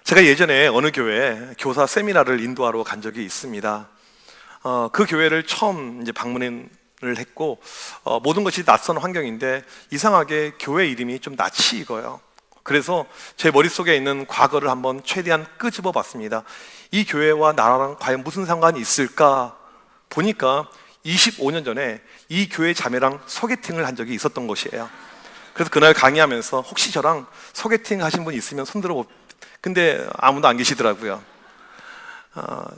제가 예전에 어느 교회에 교사 세미나를 인도하러 간 적이 있습니다. 그 교회를 처음 이제 방문을 했고, 모든 것이 낯선 환경인데 이상하게 교회 이름이 좀 낯이 익어요. 그래서 제 머릿속에 있는 과거를 한번 최대한 끄집어 봤습니다. 이 교회와 나랑 과연 무슨 상관이 있을까 보니까 25년 전에 이 교회 자매랑 소개팅을 한 적이 있었던 것이에요. 그래서 그날 강의하면서 혹시 저랑 소개팅 하신 분 있으면 손들어 근데 아무도 안 계시더라고요.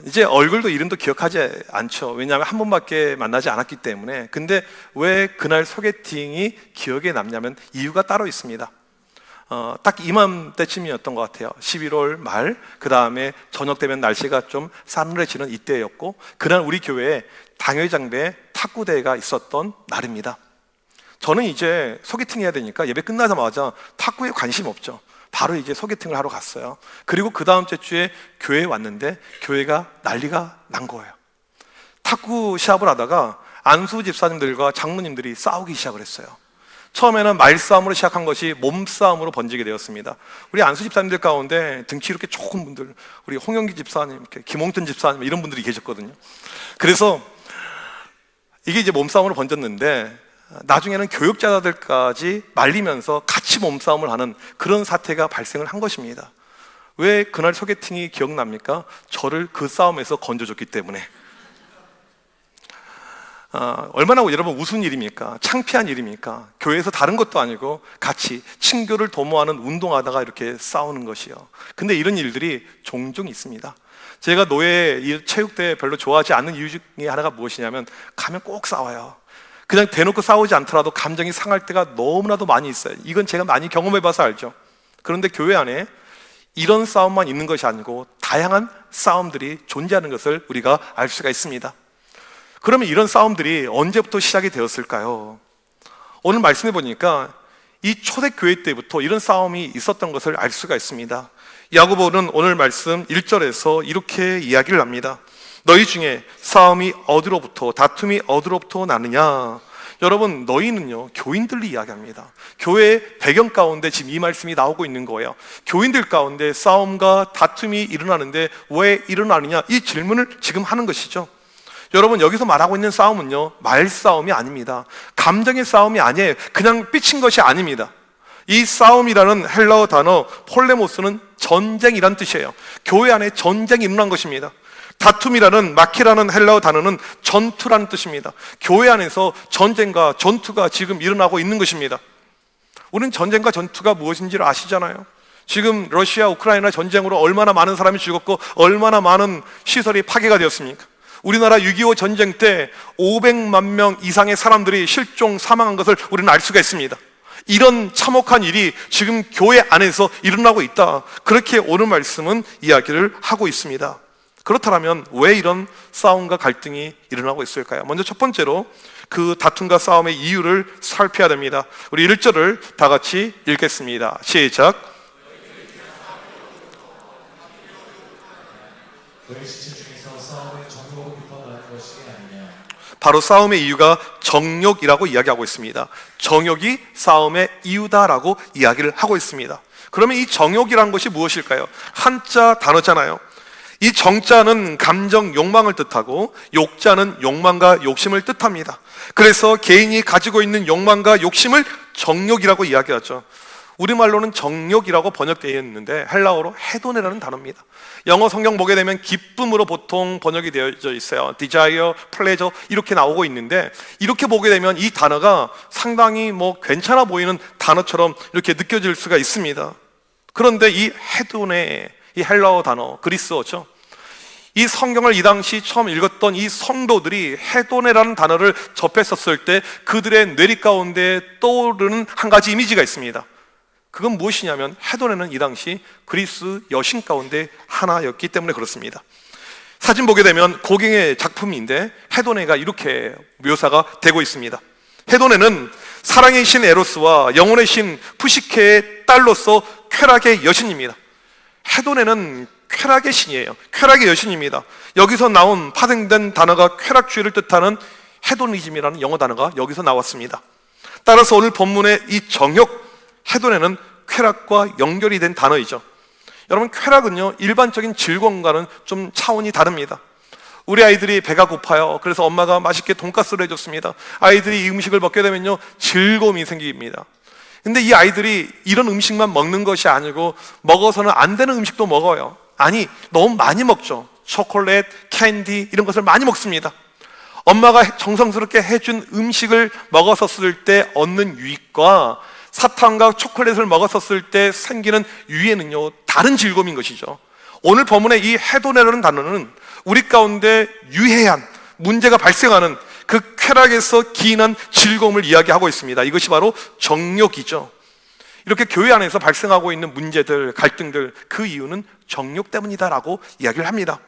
이제 얼굴도 이름도 기억하지 않죠. 왜냐하면 한 번밖에 만나지 않았기 때문에. 근데 왜 그날 소개팅이 기억에 남냐면 이유가 따로 있습니다. 딱 이맘때쯤이었던 것 같아요. 11월 말, 그 다음에 저녁 되면 날씨가 좀 싸늘해지는 이때였고, 그날 우리 교회에 당회장배 탁구대회가 있었던 날입니다. 저는 이제 소개팅 해야 되니까 예배 끝나자마자 탁구에 관심 없죠. 바로 이제 소개팅을 하러 갔어요. 그리고 그 다음 주에 교회에 왔는데 교회가 난리가 난 거예요. 탁구 시합을 하다가 안수 집사님들과 장로님들이 싸우기 시작을 했어요. 처음에는 말싸움으로 시작한 것이 몸싸움으로 번지게 되었습니다. 우리 안수 집사님들 가운데 등치 이렇게 좋은 분들, 우리 홍영기 집사님, 김홍준 집사님 이런 분들이 계셨거든요. 그래서 이게 이제 몸싸움으로 번졌는데 나중에는 교육자들까지 말리면서 같이 몸싸움을 하는 그런 사태가 발생을 한 것입니다. 왜 그날 소개팅이 기억납니까? 저를 그 싸움에서 건져줬기 때문에. 얼마나 여러분 우스운 일입니까? 창피한 일입니까? 교회에서 다른 것도 아니고 같이 친교를 도모하는 운동하다가 이렇게 싸우는 것이요. 근데 이런 일들이 종종 있습니다. 제가 노예 체육대회 별로 좋아하지 않는 이유 중에 하나가 무엇이냐면 가면 꼭 싸워요. 그냥 대놓고 싸우지 않더라도 감정이 상할 때가 너무나도 많이 있어요. 이건 제가 많이 경험해봐서 알죠. 그런데 교회 안에 이런 싸움만 있는 것이 아니고 다양한 싸움들이 존재하는 것을 우리가 알 수가 있습니다. 그러면 이런 싸움들이 언제부터 시작이 되었을까요? 오늘 말씀해 보니까 이 초대교회 때부터 이런 싸움이 있었던 것을 알 수가 있습니다. 야고보는 오늘 말씀 1절에서 이렇게 이야기를 합니다. 너희 중에 싸움이 어디로부터, 다툼이 어디로부터 나느냐? 여러분, 너희는요, 교인들을 이야기합니다. 교회의 배경 가운데 지금 이 말씀이 나오고 있는 거예요. 교인들 가운데 싸움과 다툼이 일어나는데 왜 일어나느냐? 이 질문을 지금 하는 것이죠. 여러분, 여기서 말하고 있는 싸움은요, 말싸움이 아닙니다. 감정의 싸움이 아니에요. 그냥 삐친 것이 아닙니다. 이 싸움이라는 헬라어 단어 폴레모스는 전쟁이란 뜻이에요. 교회 안에 전쟁이 일어난 것입니다. 다툼이라는 마키라는 헬라어 단어는 전투라는 뜻입니다. 교회 안에서 전쟁과 전투가 지금 일어나고 있는 것입니다. 우리는 전쟁과 전투가 무엇인지를 아시잖아요. 지금 러시아 우크라이나 전쟁으로 얼마나 많은 사람이 죽었고 얼마나 많은 시설이 파괴가 되었습니까? 우리나라 6.25 전쟁 때 500만 명 이상의 사람들이 실종 사망한 것을 우리는 알 수가 있습니다. 이런 참혹한 일이 지금 교회 안에서 일어나고 있다. 그렇게 오늘 말씀은 이야기를 하고 있습니다. 그렇다면 왜 이런 싸움과 갈등이 일어나고 있을까요? 먼저 첫 번째로 그 다툼과 싸움의 이유를 살펴야 됩니다. 우리 1절을 다 같이 읽겠습니다. 시작. 바로 싸움의 이유가 정욕이라고 이야기하고 있습니다. 정욕이 싸움의 이유다라고 이야기를 하고 있습니다. 그러면 이 정욕이라는 것이 무엇일까요? 한자 단어잖아요. 이 정자는 감정, 욕망을 뜻하고 욕자는 욕망과 욕심을 뜻합니다. 그래서 개인이 가지고 있는 욕망과 욕심을 정욕이라고 이야기하죠. 우리말로는 정욕이라고 번역되어 있는데 헬라어로 헤도네라는 단어입니다. 영어 성경 보게 되면 기쁨으로 보통 번역이 되어져 있어요. desire, pleasure 이렇게 나오고 있는데 이렇게 보게 되면 이 단어가 상당히 괜찮아 보이는 단어처럼 이렇게 느껴질 수가 있습니다. 그런데 이 헤도네, 이 헬라어 단어, 그리스어죠. 이 성경을 이 당시 처음 읽었던 이 성도들이 헤도네라는 단어를 접했었을 때 그들의 뇌리 가운데 떠오르는 한 가지 이미지가 있습니다. 그건 무엇이냐면 헤도네는 이 당시 그리스 여신 가운데 하나였기 때문에 그렇습니다. 사진 보게 되면 고갱의 작품인데 헤도네가 이렇게 묘사가 되고 있습니다. 헤도네는 사랑의 신 에로스와 영혼의 신 푸시케의 딸로서 쾌락의 여신입니다. 헤도네는 쾌락의 신이에요. 쾌락의 여신입니다. 여기서 나온 파생된 단어가 쾌락주의를 뜻하는 헤도니즘이라는 영어 단어가 여기서 나왔습니다. 따라서 오늘 본문의 이 정욕, 헤도네는 쾌락과 연결이 된 단어이죠. 여러분, 쾌락은요, 일반적인 즐거움과는 좀 차원이 다릅니다. 우리 아이들이 배가 고파요. 그래서 엄마가 맛있게 돈가스를 해줬습니다. 아이들이 이 음식을 먹게 되면요, 즐거움이 생깁니다. 근데 이 아이들이 이런 음식만 먹는 것이 아니고 먹어서는 안 되는 음식도 먹어요. 아니, 너무 많이 먹죠. 초콜릿, 캔디 이런 것을 많이 먹습니다. 엄마가 정성스럽게 해준 음식을 먹었었을 때 얻는 유익과 사탕과 초콜릿을 먹었었을 때 생기는 유해는요, 다른 즐거움인 것이죠. 오늘 본문의 이 해도내라는 단어는 우리 가운데 유해한 문제가 발생하는 그 쾌락에서 기인한 즐거움을 이야기하고 있습니다. 이것이 바로 정욕이죠. 이렇게 교회 안에서 발생하고 있는 문제들, 갈등들, 그 이유는 정욕 때문이다라고 이야기를 합니다.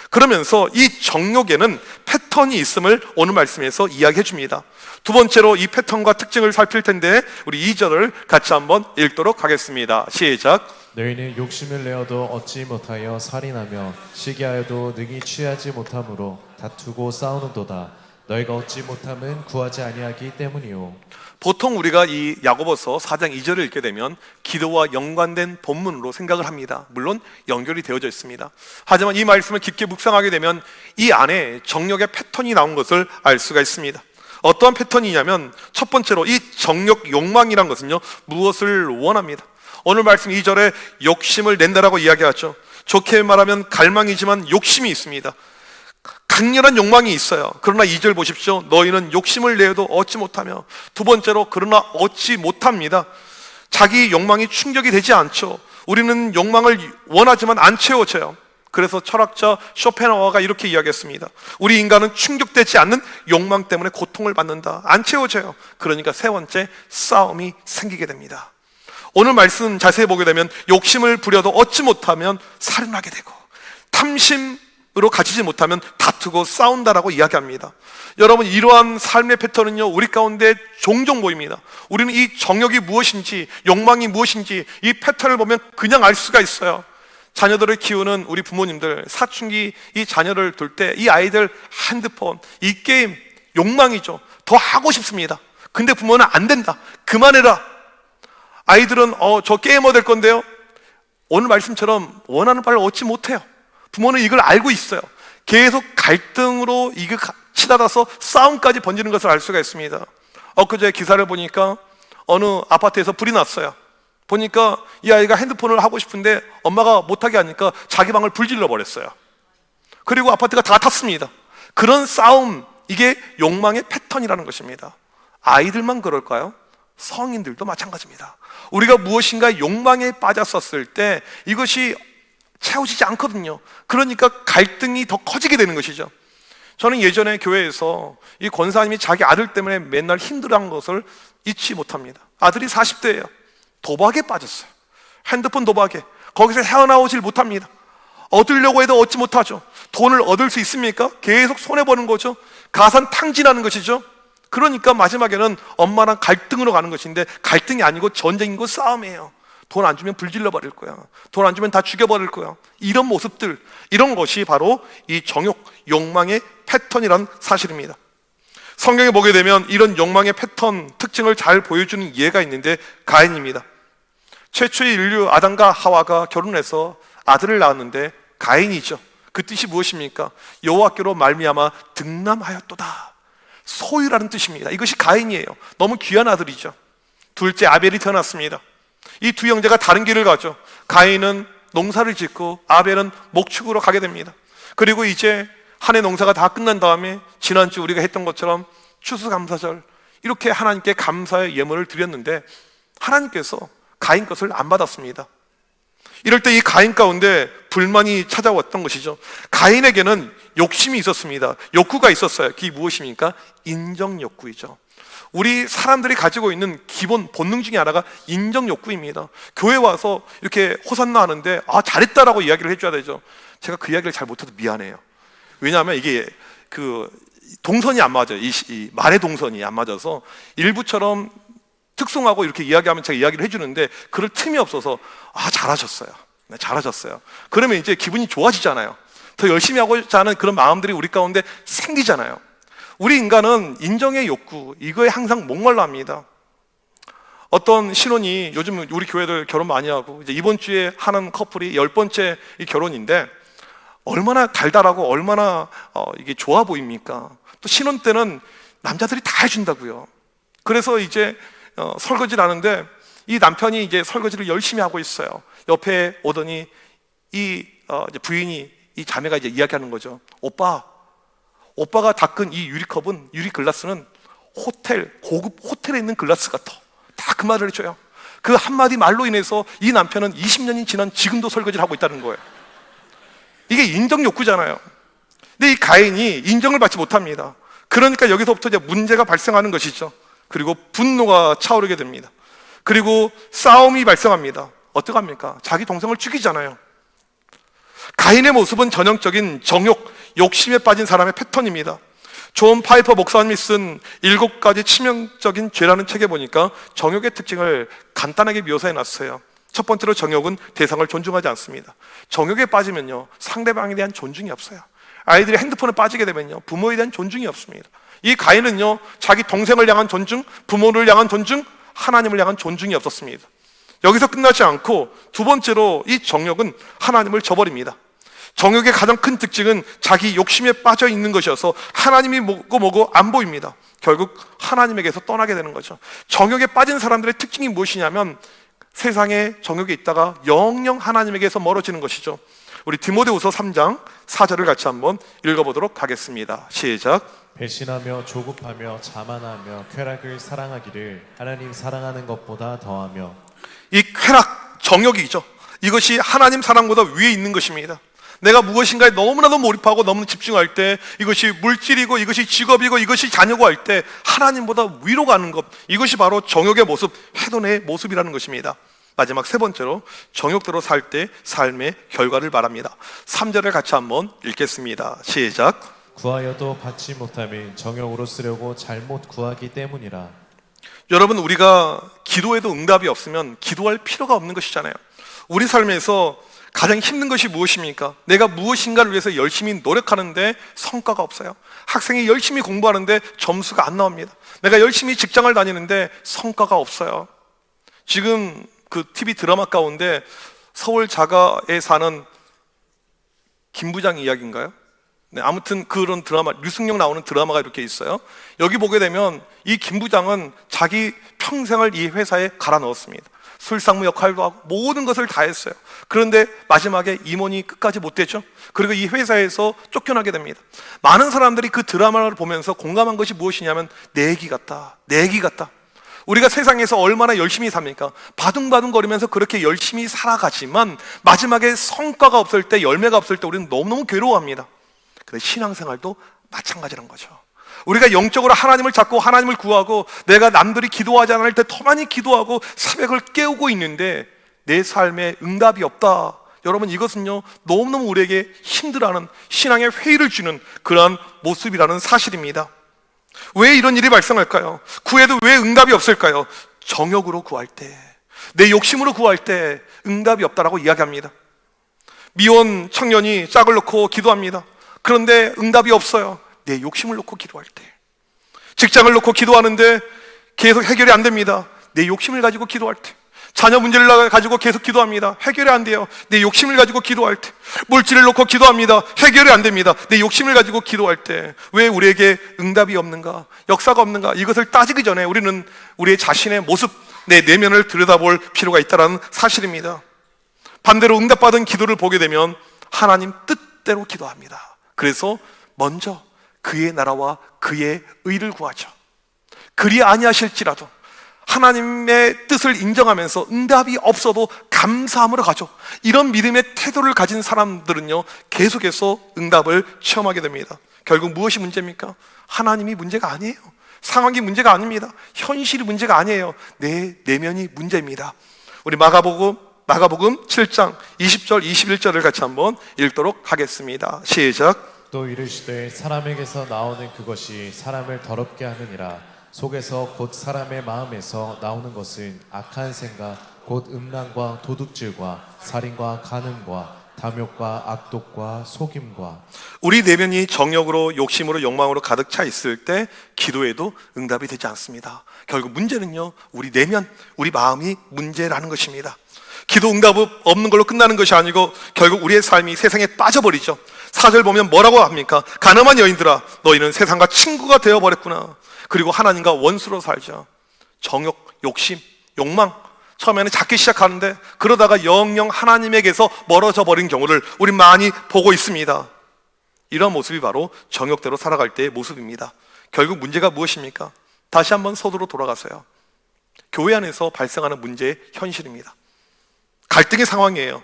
그러면서 이 정욕에는 패턴이 있음을 오늘 말씀에서 이야기해 줍니다. 두 번째로 이 패턴과 특징을 살필 텐데 우리 2절을 같이 한번 읽도록 하겠습니다. 시작. 너희는 욕심을 내어도 얻지 못하여 살인하며 시기하여도 능히 취하지 못함으로 다투고 싸우는도다. 너희가 얻지 못함은 구하지 아니하기 때문이요. 보통 우리가 이 야고보서 4장 2절을 읽게 되면 기도와 연관된 본문으로 생각을 합니다. 물론 연결이 되어져 있습니다. 하지만 이 말씀을 깊게 묵상하게 되면 이 안에 정욕의 패턴이 나온 것을 알 수가 있습니다. 어떠한 패턴이냐면 첫 번째로 이 정욕 욕망이란 것은요, 무엇을 원합니다. 오늘 말씀 2절에 욕심을 낸다라고 이야기하죠. 좋게 말하면 갈망이지만 욕심이 있습니다. 강렬한 욕망이 있어요. 그러나 2절 보십시오. 너희는 욕심을 내어도 얻지 못하며, 두 번째로 그러나 얻지 못합니다. 자기 욕망이 충족이 되지 않죠. 우리는 욕망을 원하지만 안 채워져요. 그래서 철학자 쇼펜하우어가 이렇게 이야기했습니다. 우리 인간은 충족되지 않는 욕망 때문에 고통을 받는다. 안 채워져요. 그러니까 세 번째, 싸움이 생기게 됩니다. 오늘 말씀 자세히 보게 되면 욕심을 부려도 얻지 못하면 살인하게 되고, 탐심으로 가지지 못하면 다투고 싸운다라고 이야기합니다. 여러분, 이러한 삶의 패턴은요, 우리 가운데 종종 보입니다. 우리는 이 정욕이 무엇인지, 욕망이 무엇인지 이 패턴을 보면 그냥 알 수가 있어요. 자녀들을 키우는 우리 부모님들, 사춘기 이 자녀를 둘 때 이 아이들 핸드폰, 이 게임 욕망이죠. 더 하고 싶습니다. 근데 부모는 안 된다, 그만해라. 아이들은 저 게이머 될 건데요, 오늘 말씀처럼 원하는 바를 얻지 못해요. 부모는 이걸 알고 있어요. 계속 갈등으로 이게 치닫아서 싸움까지 번지는 것을 알 수가 있습니다. 엊그제 기사를 보니까 어느 아파트에서 불이 났어요. 보니까 이 아이가 핸드폰을 하고 싶은데 엄마가 못하게 하니까 자기 방을 불질러 버렸어요. 그리고 아파트가 다 탔습니다. 그런 싸움, 이게 욕망의 패턴이라는 것입니다. 아이들만 그럴까요? 성인들도 마찬가지입니다. 우리가 무엇인가 욕망에 빠졌었을 때 이것이 채워지지 않거든요. 그러니까 갈등이 더 커지게 되는 것이죠. 저는 예전에 교회에서 이 권사님이 자기 아들 때문에 맨날 힘들어한 것을 잊지 못합니다. 아들이 40대예요. 도박에 빠졌어요. 핸드폰 도박에. 거기서 헤어나오질 못합니다. 얻으려고 해도 얻지 못하죠. 돈을 얻을 수 있습니까? 계속 손해보는 거죠. 가산탕진하는 것이죠. 그러니까 마지막에는 엄마랑 갈등으로 가는 것인데, 갈등이 아니고 전쟁이고 싸움이에요. 돈 안 주면 불질러 버릴 거야. 돈 안 주면 다 죽여버릴 거야. 이런 모습들, 이런 것이 바로 이 정욕, 욕망의 패턴이라는 사실입니다. 성경에 보게 되면 이런 욕망의 패턴, 특징을 잘 보여주는 예가 있는데 가인입니다. 최초의 인류 아담과 하와가 결혼해서 아들을 낳았는데 가인이죠. 그 뜻이 무엇입니까? 여호와께로 말미암아 득남하였도다. 소유라는 뜻입니다. 이것이 가인이에요. 너무 귀한 아들이죠. 둘째 아벨이 태어났습니다. 이 두 형제가 다른 길을 가죠. 가인은 농사를 짓고 아벨은 목축으로 가게 됩니다. 그리고 이제 한 해 농사가 다 끝난 다음에 지난주 우리가 했던 것처럼 추수감사절, 이렇게 하나님께 감사의 예물을 드렸는데 하나님께서 가인 것을 안 받았습니다. 이럴 때 이 가인 가운데 불만이 찾아왔던 것이죠. 가인에게는 욕심이 있었습니다. 욕구가 있었어요. 그게 무엇입니까? 인정 욕구이죠. 우리 사람들이 가지고 있는 기본 본능 중에 하나가 인정 욕구입니다. 교회 와서 이렇게 호산나 하는데 잘했다라고 이야기를 해줘야 되죠. 제가 그 이야기를 잘 못해도 미안해요. 왜냐하면 이게 그 동선이 안 맞아요. 이 말의 동선이 안 맞아서 일부처럼 특송하고 이렇게 이야기하면 제가 이야기를 해주는데 그럴 틈이 없어서 잘하셨어요. 네, 잘하셨어요. 그러면 이제 기분이 좋아지잖아요. 더 열심히 하고자 하는 그런 마음들이 우리 가운데 생기잖아요. 우리 인간은 인정의 욕구, 이거에 항상 목말라 합니다. 어떤 신혼이 요즘 우리 교회들 결혼 많이 하고 이제 이번 주에 하는 커플이 10번째 이 결혼인데 얼마나 달달하고 얼마나 이게 좋아 보입니까? 또 신혼 때는 남자들이 다 해준다고요. 그래서 이제 설거지를 하는데 이 남편이 이제 설거지를 열심히 하고 있어요. 옆에 오더니 이제 부인이 이 자매가 이제 이야기하는 거죠. 오빠가 닦은 이 유리 글라스는 고급 호텔에 있는 글라스 같아. 다 그 말을 해줘요. 그 한마디 말로 인해서 이 남편은 20년이 지난 지금도 설거지를 하고 있다는 거예요. 이게 인정 욕구잖아요. 근데 이 가인이 인정을 받지 못합니다. 그러니까 여기서부터 이제 문제가 발생하는 것이죠. 그리고 분노가 차오르게 됩니다. 그리고 싸움이 발생합니다. 어떡합니까? 자기 동생을 죽이잖아요. 가인의 모습은 전형적인 정욕, 욕심에 빠진 사람의 패턴입니다. 존 파이퍼 목사님이 쓴 7가지 치명적인 죄라는 책에 보니까 정욕의 특징을 간단하게 묘사해 놨어요. 첫 번째로 정욕은 대상을 존중하지 않습니다. 정욕에 빠지면요, 상대방에 대한 존중이 없어요. 아이들이 핸드폰에 빠지게 되면요, 부모에 대한 존중이 없습니다. 이 가인은요, 자기 동생을 향한 존중, 부모를 향한 존중, 하나님을 향한 존중이 없었습니다. 여기서 끝나지 않고 두 번째로 이 정욕은 하나님을 저버립니다. 정욕의 가장 큰 특징은 자기 욕심에 빠져 있는 것이어서 하나님이 뭐고 안 보입니다. 결국 하나님에게서 떠나게 되는 거죠. 정욕에 빠진 사람들의 특징이 무엇이냐면 세상에 정욕에 있다가 영영 하나님에게서 멀어지는 것이죠. 우리 디모데후서 3장 4절을 같이 한번 읽어보도록 하겠습니다. 시작. 배신하며 조급하며 자만하며 쾌락을 사랑하기를 하나님 사랑하는 것보다 더하며. 이 쾌락, 정욕이죠. 이것이 하나님 사랑보다 위에 있는 것입니다. 내가 무엇인가에 너무나도 몰입하고 너무 집중할 때, 이것이 물질이고 이것이 직업이고 이것이 자녀고 할 때 하나님보다 위로 가는 것, 이것이 바로 정욕의 모습, 해돈의 모습이라는 것입니다. 마지막 세 번째로 정욕대로 살 때 삶의 결과를 말합니다. 3절을 같이 한번 읽겠습니다. 시작. 구하여도 받지 못함은 정욕으로 쓰려고 잘못 구하기 때문이라. 여러분, 우리가 기도해도 응답이 없으면 기도할 필요가 없는 것이잖아요. 우리 삶에서 가장 힘든 것이 무엇입니까? 내가 무엇인가를 위해서 열심히 노력하는데 성과가 없어요. 학생이 열심히 공부하는데 점수가 안 나옵니다. 내가 열심히 직장을 다니는데 성과가 없어요. 지금 그 TV 드라마 가운데 서울 자가에 사는 김 부장 이야기인가요? 네, 아무튼 그런 드라마, 류승룡 나오는 드라마가 이렇게 있어요. 여기 보게 되면 이 김 부장은 자기 평생을 이 회사에 갈아 넣었습니다. 술상무 역할도 하고 모든 것을 다 했어요. 그런데 마지막에 임원이 끝까지 못 됐죠. 그리고 이 회사에서 쫓겨나게 됩니다. 많은 사람들이 그 드라마를 보면서 공감한 것이 무엇이냐면 내기 같다. 우리가 세상에서 얼마나 열심히 삽니까? 바둥바둥거리면서 그렇게 열심히 살아가지만 마지막에 성과가 없을 때, 열매가 없을 때 우리는 너무너무 괴로워합니다. 근데 신앙생활도 마찬가지란 거죠. 우리가 영적으로 하나님을 찾고 하나님을 구하고 내가 남들이 기도하지 않을 때 더 많이 기도하고 새벽을 깨우고 있는데 내 삶에 응답이 없다. 여러분, 이것은요 너무너무 우리에게 힘들어하는, 신앙에 회의를 주는 그러한 모습이라는 사실입니다. 왜 이런 일이 발생할까요? 구해도 왜 응답이 없을까요? 정욕으로 구할 때, 내 욕심으로 구할 때 응답이 없다라고 이야기합니다. 미혼 청년이 짝을 놓고 기도합니다. 그런데 응답이 없어요. 내 욕심을 놓고 기도할 때. 직장을 놓고 기도하는데 계속 해결이 안 됩니다. 내 욕심을 가지고 기도할 때. 자녀 문제를 가지고 계속 기도합니다. 해결이 안 돼요. 내 욕심을 가지고 기도할 때. 물질을 놓고 기도합니다. 해결이 안 됩니다. 내 욕심을 가지고 기도할 때. 왜 우리에게 응답이 없는가? 역사가 없는가? 이것을 따지기 전에 우리는 우리의 자신의 모습, 내 내면을 들여다볼 필요가 있다는 사실입니다. 반대로 응답받은 기도를 보게 되면 하나님 뜻대로 기도합니다. 그래서 먼저 그의 나라와 그의 의를 구하죠. 그리 아니하실지라도 하나님의 뜻을 인정하면서 응답이 없어도 감사함으로 가죠. 이런 믿음의 태도를 가진 사람들은요 계속해서 응답을 체험하게 됩니다. 결국 무엇이 문제입니까? 하나님이 문제가 아니에요. 상황이 문제가 아닙니다. 현실이 문제가 아니에요. 내 내면이 문제입니다. 우리 마가복음 7장 20절 21절을 같이 한번 읽도록 하겠습니다. 시작. 또 이르시되 사람에게서 나오는 그것이 사람을 더럽게 하느니라. 속에서 곧 사람의 마음에서 나오는 것은 악한 생각 곧 음란과 도둑질과 살인과 간음과 탐욕과 악독과 속임과 우리 내면이 정욕으로 욕심으로 욕망으로 가득 차 있을 때 기도에도 응답이 되지 않습니다. 결국 문제는요, 우리 내면, 우리 마음이 문제라는 것입니다. 기도 응답 없는 걸로 끝나는 것이 아니고 결국 우리의 삶이 세상에 빠져버리죠. 4절 보면 뭐라고 합니까? 가늠한 여인들아, 너희는 세상과 친구가 되어버렸구나. 그리고 하나님과 원수로 살죠. 정욕, 욕심, 욕망, 처음에는 작게 시작하는데 그러다가 영영 하나님에게서 멀어져 버린 경우를 우리 많이 보고 있습니다. 이런 모습이 바로 정욕대로 살아갈 때의 모습입니다. 결국 문제가 무엇입니까? 다시 한번 서두로 돌아가서요, 교회 안에서 발생하는 문제의 현실입니다. 갈등의 상황이에요.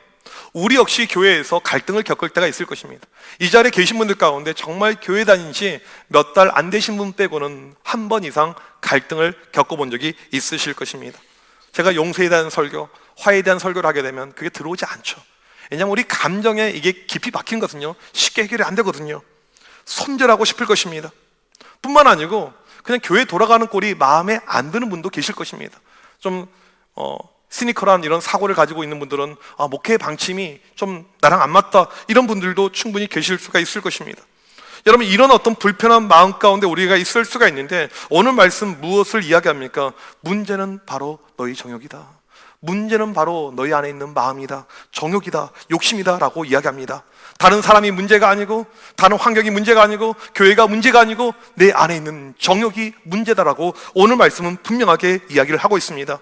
우리 역시 교회에서 갈등을 겪을 때가 있을 것입니다. 이 자리에 계신 분들 가운데 정말 교회 다닌 지 몇 달 안 되신 분 빼고는 한 번 이상 갈등을 겪어본 적이 있으실 것입니다. 제가 용서에 대한 설교, 화해에 대한 설교를 하게 되면 그게 들어오지 않죠. 왜냐하면 우리 감정에 이게 깊이 박힌 것은요, 쉽게 해결이 안 되거든요. 손절하고 싶을 것입니다. 뿐만 아니고 그냥 교회 돌아가는 꼴이 마음에 안 드는 분도 계실 것입니다. 좀 시니컬한 이런 사고를 가지고 있는 분들은 목회의 방침이 좀 나랑 안 맞다, 이런 분들도 충분히 계실 수가 있을 것입니다. 여러분, 이런 어떤 불편한 마음 가운데 우리가 있을 수가 있는데 오늘 말씀 무엇을 이야기합니까? 문제는 바로 너희 정욕이다. 문제는 바로 너희 안에 있는 마음이다, 정욕이다, 욕심이다 라고 이야기합니다. 다른 사람이 문제가 아니고, 다른 환경이 문제가 아니고, 교회가 문제가 아니고 내 안에 있는 정욕이 문제다라고 오늘 말씀은 분명하게 이야기를 하고 있습니다.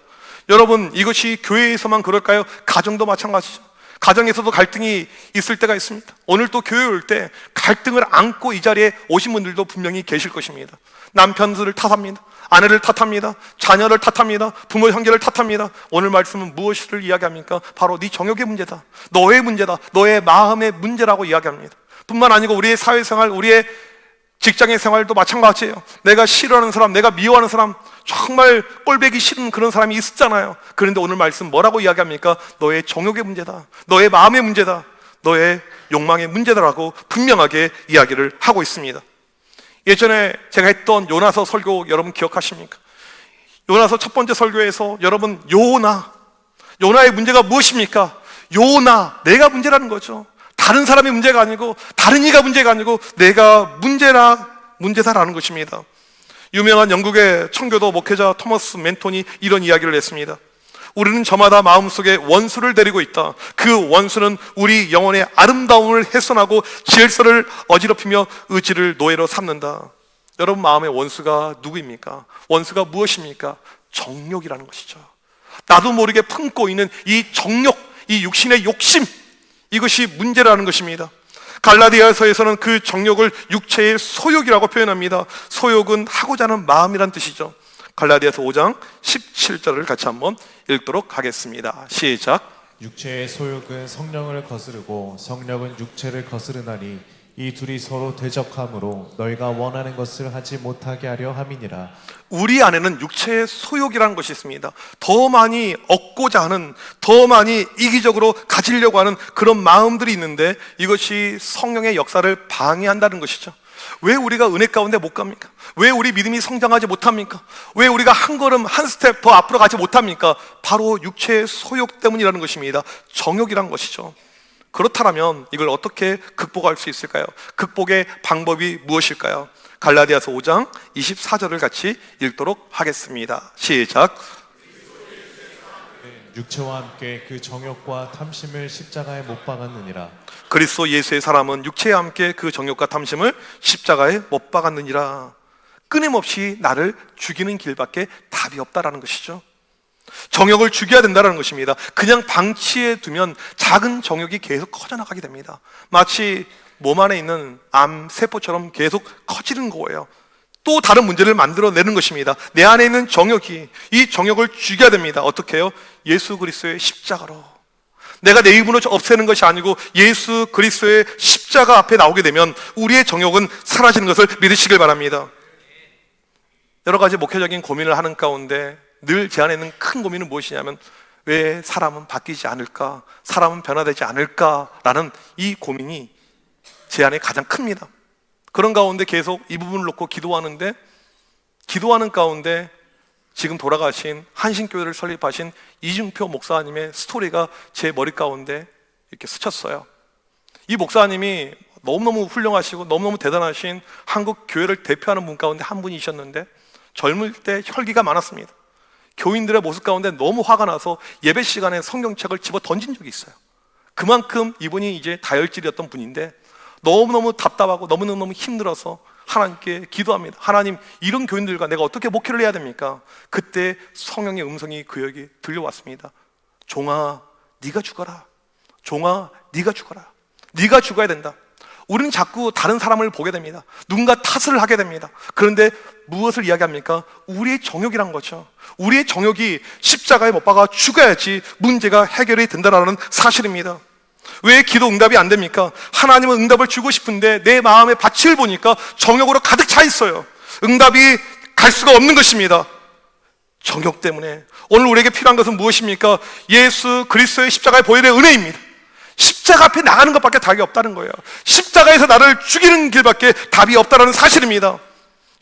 여러분, 이것이 교회에서만 그럴까요? 가정도 마찬가지죠. 가정에서도 갈등이 있을 때가 있습니다. 오늘 또 교회 올 때 갈등을 안고 이 자리에 오신 분들도 분명히 계실 것입니다. 남편들을 탓합니다. 아내를 탓합니다. 자녀를 탓합니다. 부모 형제를 탓합니다. 오늘 말씀은 무엇을 이야기합니까? 바로 네 정욕의 문제다, 너의 문제다, 너의 마음의 문제라고 이야기합니다. 뿐만 아니고 우리의 사회생활, 우리의 직장의 생활도 마찬가지예요. 내가 싫어하는 사람, 내가 미워하는 사람, 정말 꼴배기 싫은 그런 사람이 있었잖아요. 그런데 오늘 말씀 뭐라고 이야기합니까? 너의 정욕의 문제다, 너의 마음의 문제다, 너의 욕망의 문제다라고 분명하게 이야기를 하고 있습니다. 예전에 제가 했던 요나서 설교 여러분 기억하십니까? 요나서 첫 번째 설교에서 여러분, 요나의 문제가 무엇입니까? 요나, 내가 문제라는 거죠. 다른 사람이 문제가 아니고, 다른 이가 문제가 아니고 내가 문제다라는 것입니다. 유명한 영국의 청교도 목회자 토머스 멘톤이 이런 이야기를 했습니다. 우리는 저마다 마음속에 원수를 데리고 있다. 그 원수는 우리 영혼의 아름다움을 훼손하고 질서를 어지럽히며 의지를 노예로 삼는다. 여러분, 마음의 원수가 누구입니까? 원수가 무엇입니까? 정욕이라는 것이죠. 나도 모르게 품고 있는 이 정욕, 이 육신의 욕심, 이것이 문제라는 것입니다. 갈라디아서에서는 그 정욕을 육체의 소욕이라고 표현합니다. 소욕은 하고자 하는 마음이란 뜻이죠. 갈라디아서 5장 17절을 같이 한번 읽도록 하겠습니다. 시작. 육체의 소욕은 성령을 거스르고 성령은 육체를 거스르나니 이 둘이 서로 대적함으로 너희가 원하는 것을 하지 못하게 하려 함이니라. 우리 안에는 육체의 소욕이라는 것이 있습니다. 더 많이 얻고자 하는, 더 많이 이기적으로 가지려고 하는 그런 마음들이 있는데 이것이 성령의 역사를 방해한다는 것이죠. 왜 우리가 은혜 가운데 못 갑니까? 왜 우리 믿음이 성장하지 못합니까? 왜 우리가 한 걸음 한 스텝 더 앞으로 가지 못합니까? 바로 육체의 소욕 때문이라는 것입니다. 정욕이란 것이죠. 그렇다면 이걸 어떻게 극복할 수 있을까요? 극복의 방법이 무엇일까요? 갈라디아서 5장 24절을 같이 읽도록 하겠습니다. 시작. 육체와 함께 그 정욕과 탐심을 십자가에 못 박았느니라. 그리스도 예수의 사람은 육체와 함께 그 정욕과 탐심을 십자가에 못 박았느니라. 끊임없이 나를 죽이는 길밖에 답이 없다라는 것이죠. 정욕을 죽여야 된다는 것입니다. 그냥 방치해 두면 작은 정욕이 계속 커져나가게 됩니다. 마치 몸 안에 있는 암세포처럼 계속 커지는 거예요. 또 다른 문제를 만들어내는 것입니다. 내 안에 있는 정욕이, 이 정욕을 죽여야 됩니다. 어떻게 해요? 예수 그리스도의 십자가로. 내가 내 입으로 없애는 것이 아니고 예수 그리스도의 십자가 앞에 나오게 되면 우리의 정욕은 사라지는 것을 믿으시길 바랍니다. 여러 가지 목회적인 고민을 하는 가운데 늘 제 안에 있는 큰 고민은 무엇이냐면 왜 사람은 바뀌지 않을까? 사람은 변화되지 않을까라는 이 고민이 제 안에 가장 큽니다. 그런 가운데 계속 이 부분을 놓고 기도하는 가운데 지금 돌아가신 한신교회를 설립하신 이중표 목사님의 스토리가 제 머리 가운데 이렇게 스쳤어요. 이 목사님이 너무너무 훌륭하시고 너무너무 대단하신 한국 교회를 대표하는 분 가운데 한 분이셨는데 젊을 때 혈기가 많았습니다. 교인들의 모습 가운데 너무 화가 나서 예배 시간에 성경책을 집어 던진 적이 있어요. 그만큼 이분이 이제 다혈질이었던 분인데 너무너무 답답하고 너무너무 힘들어서 하나님께 기도합니다. 하나님, 이런 교인들과 내가 어떻게 목회를 해야 됩니까? 그때 성령의 음성이 그에게 들려왔습니다. 종아, 네가 죽어라. 종아, 네가 죽어라. 네가 죽어야 된다. 우리는 자꾸 다른 사람을 보게 됩니다. 누군가 탓을 하게 됩니다. 그런데 무엇을 이야기합니까? 우리의 정욕이란 거죠. 우리의 정욕이 십자가에 못 박아 죽어야지 문제가 해결이 된다는 사실입니다. 왜 기도 응답이 안 됩니까? 하나님은 응답을 주고 싶은데 내 마음의 밭을 보니까 정욕으로 가득 차 있어요. 응답이 갈 수가 없는 것입니다. 정욕 때문에. 오늘 우리에게 필요한 것은 무엇입니까? 예수 그리스도의 십자가의 보혈의 은혜입니다. 십자가 앞에 나가는 것밖에 답이 없다는 거예요. 십자가에서 나를 죽이는 길밖에 답이 없다는 사실입니다.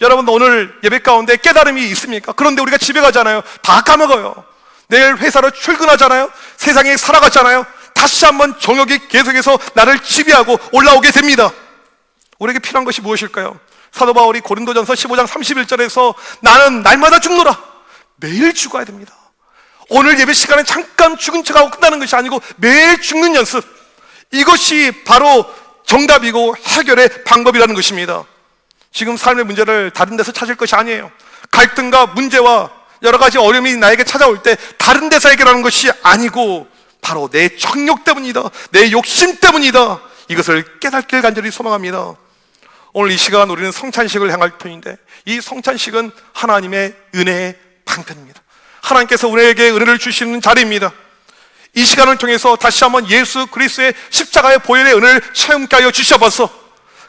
여러분, 오늘 예배 가운데 깨달음이 있습니까? 그런데 우리가 집에 가잖아요. 다 까먹어요. 내일 회사로 출근하잖아요. 세상에 살아가잖아요. 다시 한번 정욕이 계속해서 나를 지배하고 올라오게 됩니다. 우리에게 필요한 것이 무엇일까요? 사도 바울이 고린도전서 15장 31절에서 나는 날마다 죽노라. 매일 죽어야 됩니다. 오늘 예배 시간에 잠깐 죽은 척하고 끝나는 것이 아니고 매일 죽는 연습, 이것이 바로 정답이고 해결의 방법이라는 것입니다. 지금 삶의 문제를 다른 데서 찾을 것이 아니에요. 갈등과 문제와 여러 가지 어려움이 나에게 찾아올 때 다른 데서 해결하는 것이 아니고 바로 내 정욕 때문이다, 내 욕심 때문이다, 이것을 깨닫길 간절히 소망합니다. 오늘 이 시간 우리는 성찬식을 행할 터인데 이 성찬식은 하나님의 은혜의 방편입니다. 하나님께서 우리에게 은혜를 주시는 자리입니다. 이 시간을 통해서 다시 한번 예수 그리스도의 십자가의 보혈의 은혜를 체험케 하여 주셔봐서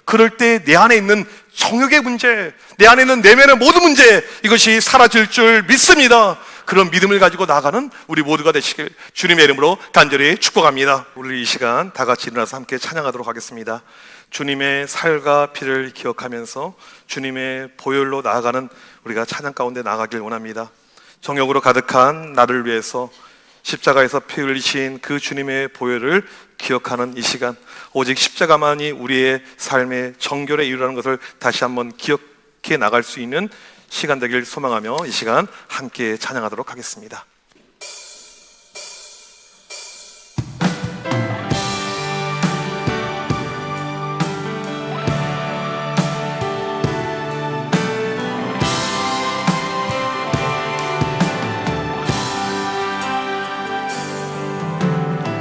그럴 때 내 안에 있는 정욕의 문제, 내 안에 있는 내면의 모든 문제, 이것이 사라질 줄 믿습니다. 그런 믿음을 가지고 나아가는 우리 모두가 되시길 주님의 이름으로 간절히 축복합니다. 우리 이 시간 다 같이 일어나서 함께 찬양하도록 하겠습니다. 주님의 살과 피를 기억하면서 주님의 보혈로 나아가는 우리가 찬양 가운데 나아가길 원합니다. 정욕으로 가득한 나를 위해서 십자가에서 피 흘리신 그 주님의 보혈을 기억하는 이 시간, 오직 십자가만이 우리의 삶의 정결의 이유라는 것을 다시 한번 기억해 나갈 수 있는 시간 되길 소망하며 이 시간 함께 찬양하도록 하겠습니다.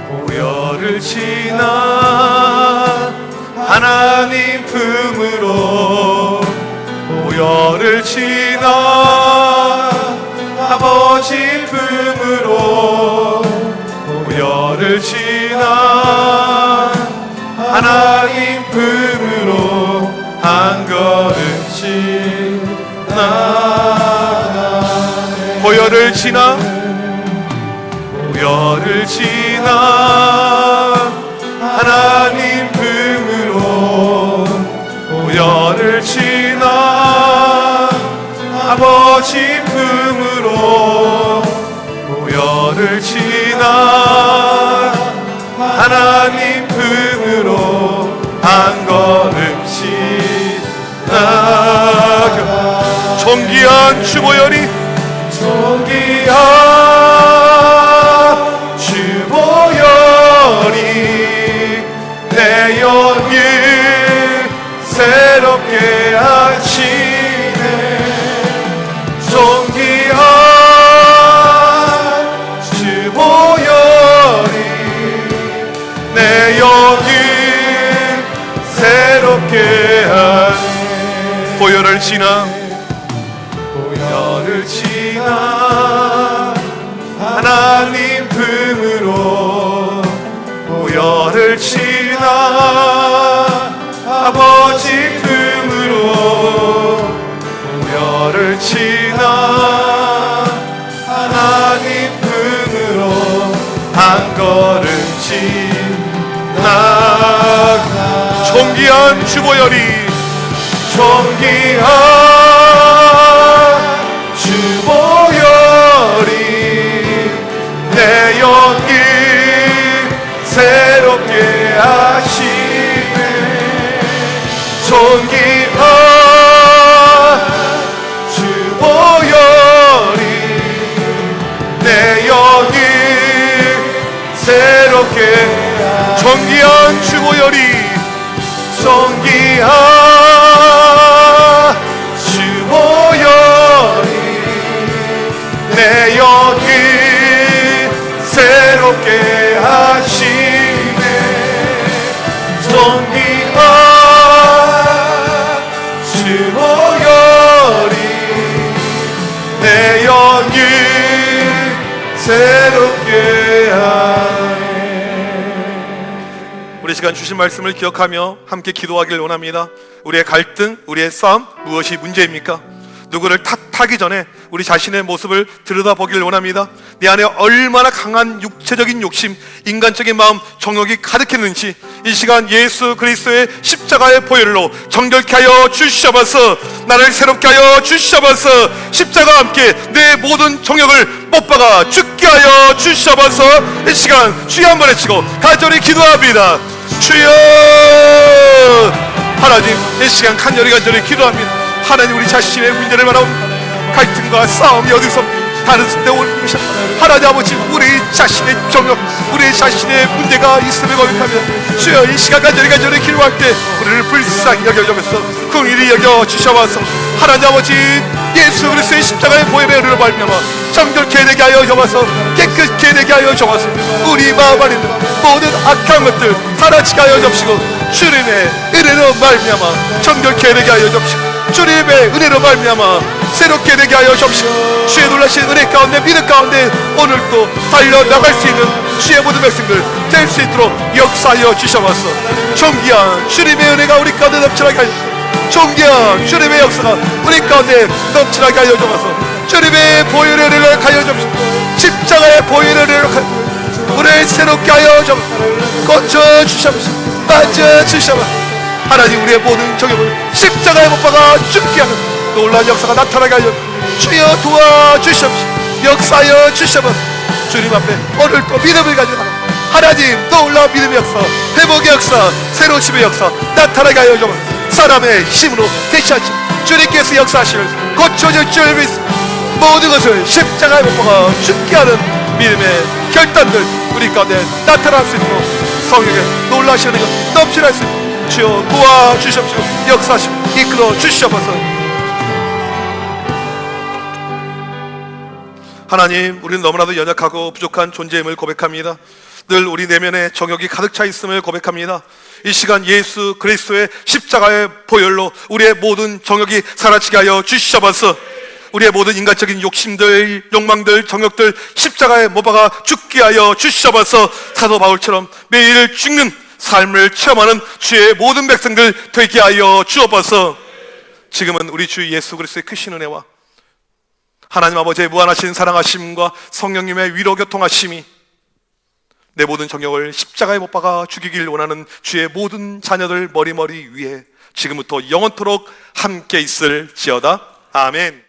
보혈을 지나 하나님 품으로, 보혈을 지나 아버지 품으로, 보혈을 지나 하나님 품으로 한 걸음씩 나아가네. 보혈을 지나, 보혈을 지나 하나님 품으로, 보혈을 지나 아버지 품으로, 보혈을 지나 하나님 품으로 한 걸음씩 나아가. 존귀한 주보혈이, 존귀한 주보혈이 내 영을 새롭게 하시네. 존귀한 주보혈이 내 영을 새롭게 하네. 보혈을 지나, 보혈을 지나 하나님 품으로, 보혈을 지나 아버지 품으로, 보혈을 지나 하나님 품으로 한 걸음씩 나아가. 존귀한 주보혈이, 존귀한 주보혈이 내 영을 새롭게 하시. 새롭게 존귀한 주보혈이 존귀한 주보혈이 내 영이 새롭게 하시네. 존귀한 주보혈이 내 영이 새롭게 하네. 우리 시간 주신 말씀을 기억하며 함께 기도하길 원합니다. 우리의 갈등, 우리의 싸움, 무엇이 문제입니까? 누구를 탓하기 전에 우리 자신의 모습을 들여다보길 원합니다. 내 안에 얼마나 강한 육체적인 욕심, 인간적인 마음, 정욕이 가득했는지 이 시간 예수 그리스도의 십자가의 보혈로 정결케 하여 주시옵소서. 나를 새롭게 하여 주시옵소서. 십자가와 함께 내 모든 정욕을 못 박아 죽게 하여 주시옵소서. 이 시간 주여 한번 외치고 간절히 기도합니다. 주여, 하나님, 이 시간 간절히 기도합니다. 하나님, 우리 자신의 문제를 바라봅니다. 갈등과 싸움이 어디서 다른 데 오는 것이 하나님 아버지, 우리 자신의 정욕, 우리 자신의 문제가 있음을 고백합니다. 주여, 이 시간 간절히 기도할 때 우리를 불쌍히 여겨주면서 긍휼히 여겨주셔서 하나님 아버지, 예수 그리스도의 십자가의 보혈의 은혜로 말미암아 정결케 되게 하여 주옵소서. 깨끗게 되게 하여 주옵소서. 우리 마음 안에 있는 모든 악한 것들 사라지게 하여 주옵시고 주님의 은혜로 말미암아 정결케 되게 하여 주옵시고 주님의 은혜로 말미암아 새롭게 되게 하여 주옵시고 주의 놀라신 은혜 가운데 믿음 가운데 오늘도 달려나갈 수 있는 주의 모든 백성들 될 수 있도록 역사하여 주셔서 존귀한 주님의 은혜가 우리 가운데 넘쳐나게 하여 존귀한 주님의 역사가 우리 가운데 넘쳐나게 하여 주옵소서. 주님의 보혈의 은혜를 가여 주옵시고 십자가의 보혈의 은혜를 우리를 새롭게 하여 주옵소서. 고쳐주시옵소서. 빠져주시옵소서. 하나님, 우리의 모든 정욕을 십자가에 못 박아 죽게 하는 놀라운 역사가 나타나게 하여 주여 도와주시옵소서. 역사하여 주시옵소서. 주님 앞에 오늘도 믿음을 가지고 하나님 놀라운 믿음의 역사, 회복의 역사, 새로우심의 역사 나타나게 하여 주옵소서. 사람의 힘으로 되지 않지 주님께서 역사하시면 고쳐질 줄 믿습니다. 모든 것을 십자가에 못 박아 죽게 하는 믿음의 결단들 우리 가운데 나타날 수 있도록 성령의 놀라시는 것 넘쳐날 수 있도록 주여 도와주시옵시고 역사하시고 이끌어 주시옵소서. 하나님, 우리는 너무나도 연약하고 부족한 존재임을 고백합니다. 늘 우리 내면에 정욕이 가득 차 있음을 고백합니다. 이 시간 예수 그리스도의 십자가의 보혈로 우리의 모든 정욕이 사라지게 하여 주시옵소서. 우리의 모든 인간적인 욕심들, 욕망들, 정욕들 십자가에 못 박아 죽게 하여 주시옵소서. 사도 바울처럼 매일 죽는 삶을 체험하는 주의 모든 백성들 되게 하여 주옵소서. 지금은 우리 주 예수 그리스도의 크신 은혜와 하나님 아버지의 무한하신 사랑하심과 성령님의 위로 교통하심이 내 모든 정욕을 십자가에 못 박아 죽이길 원하는 주의 모든 자녀들 머리 위에 지금부터 영원토록 함께 있을지어다. 아멘.